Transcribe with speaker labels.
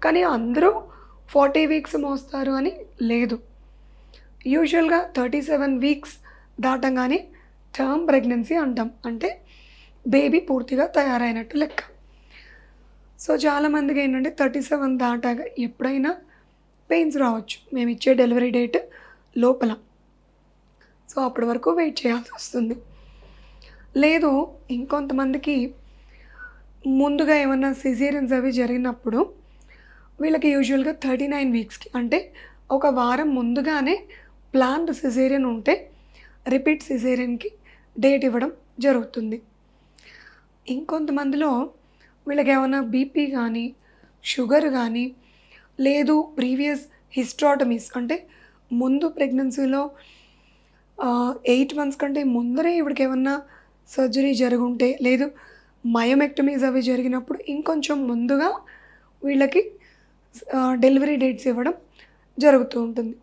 Speaker 1: కానీ అందరూ 40 వీక్స్ మోస్తారు అని లేదు. యూజువల్‌గా 37 వీక్స్ దాటంగానే టర్మ్ ప్రెగ్నెన్సీ అంటాం. అంటే బేబీ పూర్తిగా తయారైనట్టు లెక్క. సో, చాలామందికేంటంటే 37 దాటాక ఎప్పుడైనా పెయిన్స్ రావచ్చు. మేమిచ్చే డెలివరీ డేట్ లోపల. సో, అప్పటి వరకు వెయిట్ చేయాల్సొస్తుంది. లేదు ఇంకొంతమందికి ముందుగా ఏమన్నా సిజేరియన్స్ అవి జరిగినప్పుడు వీళ్ళకి యూజువల్‌గా 39 వీక్స్‌కి అంటే ఒక వారం ముందుగానే ప్లాన్డ్ సిజేరియన్ ఉంటే రిపీట్ సిజేరియన్‌కి డేట్ ఇవ్వడం జరుగుతుంది. ఇంకొంతమందిలో వీళ్ళకేమన్నా బీపీ గానీ, షుగర్ గానీ, లేదు ప్రీవియస్ హిస్టరాటమీస్ అంటే ముందు ప్రెగ్నెన్సీలో 8 మంత్స్ కంటే ముందరే ఈవిడకేమన్నా సర్జరీ జరుగుంటే, లేదు మయోమెక్టమీస్ అవి జరిగినప్పుడు ఇంకొంచెం ముందుగా వీళ్ళకి డెలివరీ డేట్స్ ఇవ్వడం జరుగుతూ ఉంటుంది.